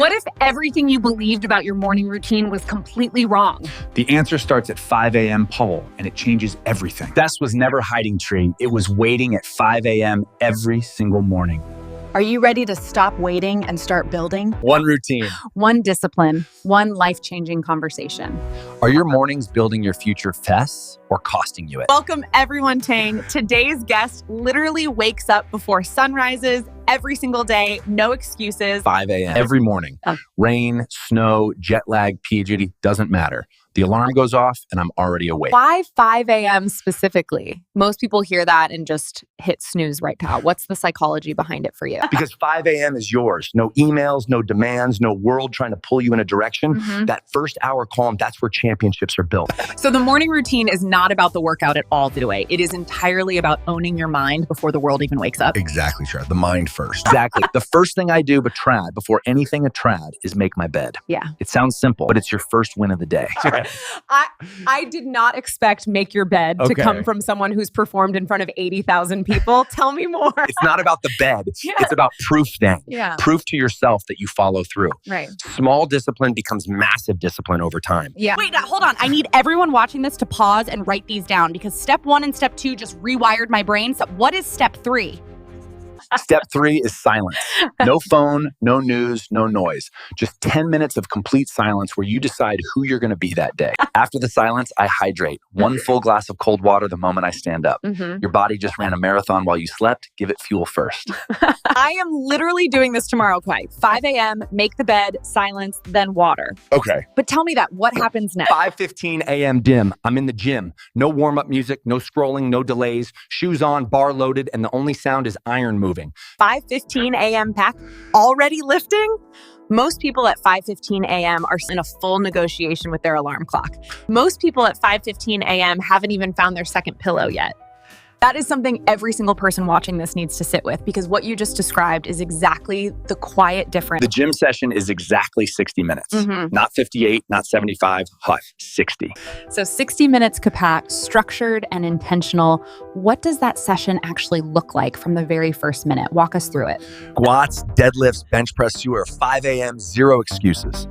What if everything you believed about your morning routine was completely wrong? The answer starts at 5 a.m. poll, and it changes everything. Success was never hiding tree. It was waiting at 5 a.m. every single morning. Are you ready to stop waiting and start building? One routine. One discipline, one life-changing conversation. Are your mornings building your future fast or costing you it? Welcome everyone, Tang. Today's guest literally wakes up before sunrises every single day, no excuses. 5 a.m. every morning. Rain, snow, jet lag, PhD, doesn't matter. The alarm goes off and I'm already awake. Why 5 a.m. specifically? Most people hear that and just hit snooze right now. What's the psychology behind it for you? Because 5 a.m. is yours. No emails, no demands, no world trying to pull you in a direction. That first hour calm, that's where championships are built. So the morning routine is not about the workout at all today. It is entirely about owning your mind before the world even wakes up. Exactly, Chad. The mind first. Exactly. The first thing I do before anything a trad is make my bed. Yeah. It sounds simple, but it's your first win of the day. I did not expect make your bed to come from someone who's performed in front of 80,000 people. Tell me more. It's not about the bed. It's about proof then. Yeah. Proof to yourself that you follow through. Right. Small discipline becomes massive discipline over time. Yeah. Wait, hold on. I need everyone watching this to pause and write these down because step 1 and step 2 just rewired my brain. So what is step 3? Step 3 is silence. No phone, no news, no noise. Just 10 minutes of complete silence where you decide who you're going to be that day. After the silence, I hydrate. 1 full glass of cold water the moment I stand up. Your body just ran a marathon while you slept. Give it fuel first. I am literally doing this tomorrow, Kwai. 5 a.m., make the bed, silence, then water. Okay. But tell me what happens next? 5:15 a.m. dim. I'm in the gym. No warm-up music, no scrolling, no delays. Shoes on, bar loaded, and the only sound is iron moving. 5:15 a.m. pack, already lifting? Most people at 5:15 a.m. are in a full negotiation with their alarm clock. Most people at 5:15 a.m. haven't even found their second pillow yet. That is something every single person watching this needs to sit with because what you just described is exactly the quiet difference. The gym session is exactly 60 minutes. Not 58, not 75, 60. So 60 minutes Kapak, structured and intentional. What does that session actually look like from the very first minute? Walk us through it. Squats, deadlifts, bench press, you are 5 a.m., zero excuses.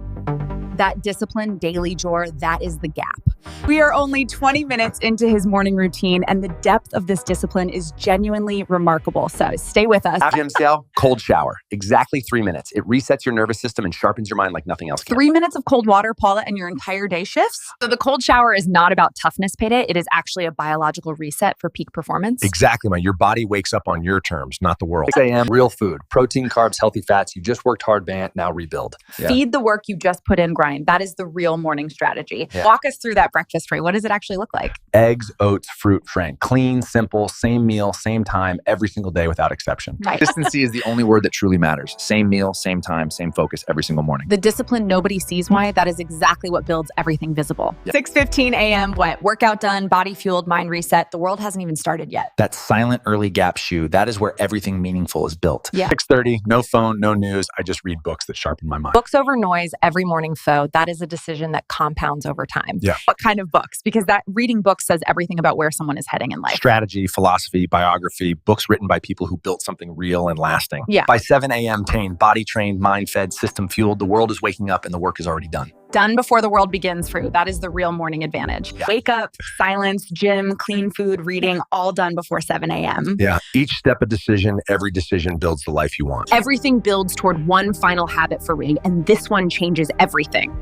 That discipline, daily Jor, that is the gap. We are only 20 minutes into his morning routine, and the depth of this discipline is genuinely remarkable. So stay with us. After gym sale, cold shower. Exactly 3 minutes. It resets your nervous system and sharpens your mind like nothing else can. 3 minutes of cold water, Paula, and your entire day shifts? So the cold shower is not about toughness, Payday. It is actually a biological reset for peak performance. Exactly, man. Your body wakes up on your terms, not the world. 6 a.m., real food, protein, carbs, healthy fats. You just worked hard, man. Now rebuild. Feed the work you just put in, grind. That is the real morning strategy. Walk us through that breakfast tray. What does it actually look like? Eggs, oats, fruit, Frank. Clean, simple, same meal, same time, every single day without exception. Right. Consistency is the only word that truly matters. Same meal, same time, same focus every single morning. The discipline nobody sees why, that is exactly what builds everything visible. 6:15 a.m., what? Workout done, body fueled, mind reset. The world hasn't even started yet. That silent early gap shoe, that is where everything meaningful is built. 6:30, no phone, no news. I just read books that sharpen my mind. Books over noise every morning, Fo. That is a decision that compounds over time. Yeah. What kind of books? Because that reading books says everything about where someone is heading in life. Strategy, philosophy, biography, books written by people who built something real and lasting. Yeah. By 7 a.m., body trained, mind fed, system fueled. The world is waking up and the work is already done. Done before the world begins for you. That is the real morning advantage. Yeah. Wake up, silence, gym, clean food, reading, all done before 7 a.m. Yeah. Each step a decision, every decision builds the life you want. Everything builds toward one final habit for Rig, and this one changes everything.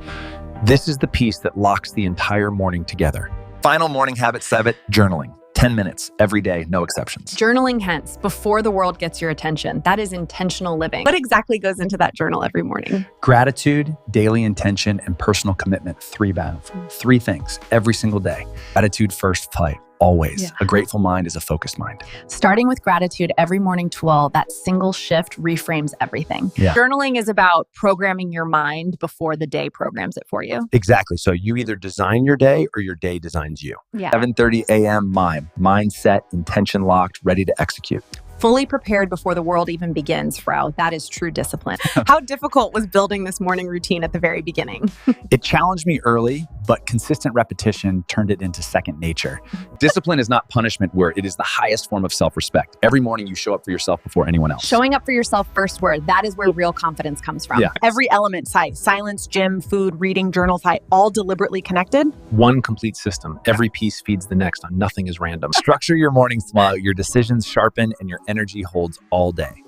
This is the piece that locks the entire morning together. Final morning habit 7, journaling. 10 minutes every day, no exceptions. Journaling hence, before the world gets your attention. That is intentional living. What exactly goes into that journal every morning? Gratitude, daily intention, and personal commitment. 3 things every single day. Gratitude first flight. Always. Yeah. A grateful mind is a focused mind. Starting with gratitude every morning, 12, that single shift reframes everything. Yeah. Journaling is about programming your mind before the day programs it for you. Exactly. So you either design your day or your day designs you. Yeah. 7:30 a.m. Mindset, intention locked, ready to execute. Fully prepared before the world even begins, Frau. That is true discipline. How difficult was building this morning routine at the very beginning? It challenged me early, but consistent repetition turned it into second nature. Discipline is not punishment where it is the highest form of self-respect. Every morning you show up for yourself before anyone else. Showing up for yourself first word, that is where real confidence comes from. Yeah. Every element, silence, gym, food, reading, journal, all deliberately connected. One complete system. Every piece feeds the next on nothing is random. Structure your mornings so your decisions sharpen and your energy holds all day.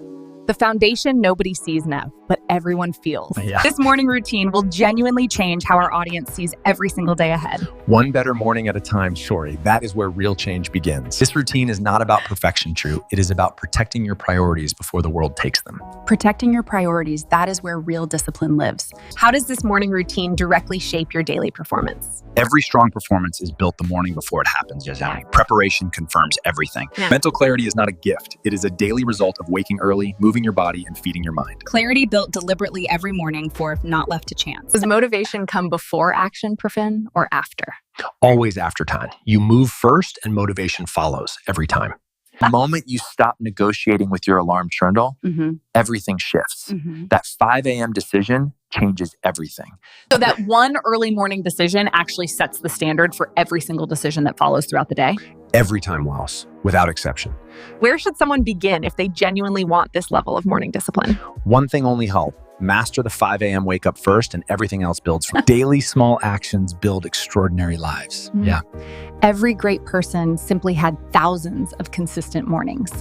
The foundation nobody sees, Nev, but everyone feels. Yeah. This morning routine will genuinely change how our audience sees every single day ahead. One better morning at a time, Shori. That is where real change begins. This routine is not about perfection, True. It is about protecting your priorities before the world takes them. Protecting your priorities, that is where real discipline lives. How does this morning routine directly shape your daily performance? Every strong performance is built the morning before it happens, Yazani. Preparation confirms everything. Yeah. Mental clarity is not a gift. It is a daily result of waking early, moving your body, and feeding your mind. Clarity built deliberately every morning for not left to chance. Does motivation come before action, Perfin, or after? Always after time. You move first and motivation follows every time. The moment you stop negotiating with your alarm trundle, everything shifts. That 5 a.m. decision changes everything. So that one early morning decision actually sets the standard for every single decision that follows throughout the day. Every time, Wallace, without exception. Where should someone begin if they genuinely want this level of morning discipline? One thing only helps. Master the 5 a.m. wake up first and everything else builds from daily small actions build extraordinary lives. Yeah. Every great person simply had thousands of consistent mornings.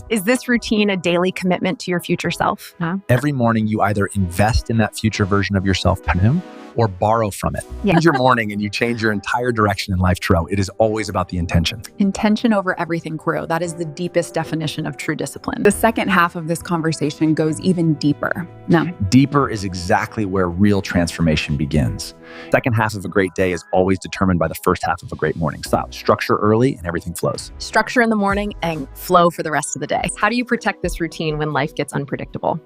Is this routine a daily commitment to your future self? Every morning you either invest in that future version of yourself, Panum, or borrow from it. Yeah. Change your morning and you change your entire direction in life, Tro. It is always about the intention. Intention over everything, Kuro. That is the deepest definition of true discipline. The second half of this conversation goes even deeper. No. Deeper is exactly where real transformation begins. Second half of a great day is always determined by the first half of a great morning. Stop. Structure early and everything flows. Structure in the morning and flow for the rest of the day. How do you protect this routine when life gets unpredictable?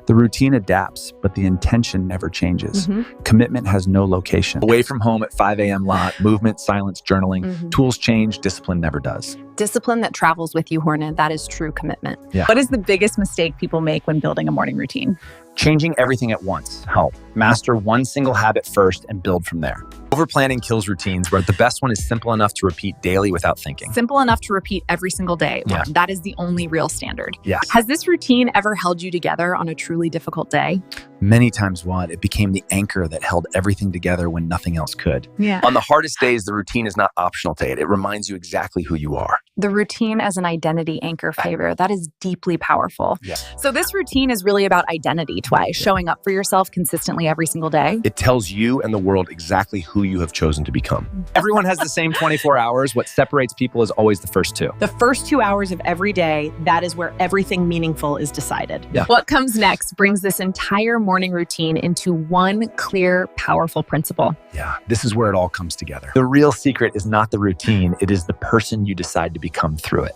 The routine adapts, but the intention never changes. Commitment has no location. Away from home at 5 a.m. lot, movement, silence, journaling. Tools change, discipline never does. Discipline that travels with you, Horna, that is true commitment. Yeah. What is the biggest mistake people make when building a morning routine? Changing everything at once. Help. Master one single habit first and build from there. Overplanning kills routines, where the best one is simple enough to repeat daily without thinking. Simple enough to repeat every single day. Yeah. That is the only real standard. Yes. Has this routine ever held you together on a truly difficult day? Many times what? It became the anchor that held everything together when nothing else could. Yeah. On the hardest days, the routine is not optional to it. It reminds you exactly who you are. The routine as an identity anchor favor, that is deeply powerful. Yeah. So this routine is really about identity, Twi, showing up for yourself consistently every single day. It tells you and the world exactly who you have chosen to become. Everyone has the same 24 hours. What separates people is always the first two. The first 2 hours of every day, that is where everything meaningful is decided. Yeah. What comes next brings this entire morning routine into one clear, powerful principle. Yeah, this is where it all comes together. The real secret is not the routine. It is the person you decide to become through it.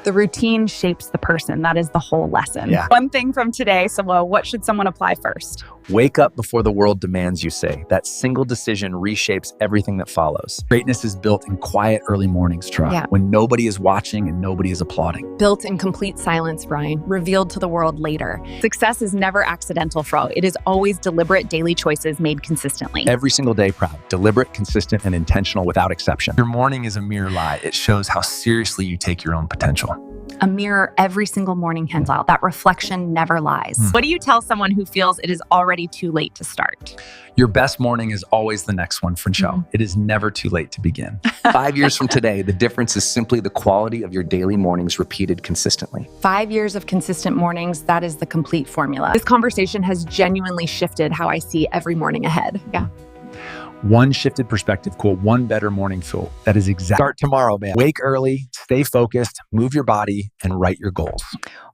The routine shapes the person. That is the whole lesson. Yeah. One thing from today, so what should someone apply first? Wake up before the world demands you say. That single decision reshapes everything that follows. Greatness is built in quiet early mornings, Tra, Yeah. when nobody is watching and nobody is applauding. Built in complete silence, Brian, revealed to the world later. Success is never accidental, Fro. It is always deliberate daily choices made consistently. Every single day, proud, deliberate, consistent, and intentional without exception. Your morning is a mere lie. It shows how seriously you take your own potential. A mirror every single morning, Hensel. That reflection never lies. What do you tell someone who feels it is already too late to start? Your best morning is always the next one, Franchel. It is never too late to begin. 5 years from today, the difference is simply the quality of your daily mornings repeated consistently. 5 years of consistent mornings, that is the complete formula. This conversation has genuinely shifted how I see every morning ahead. Yeah. One shifted perspective, cool. One better morning fuel. That is exact. Start tomorrow, man. Wake early, stay focused, move your body, and write your goals.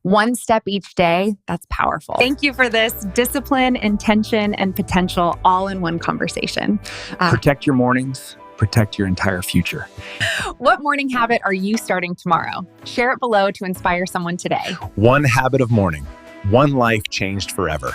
One step each day, that's powerful. Thank you for this discipline, intention, and potential all in one conversation. Protect your mornings, protect your entire future. What morning habit are you starting tomorrow? Share it below to inspire someone today. One habit of morning, one life changed forever.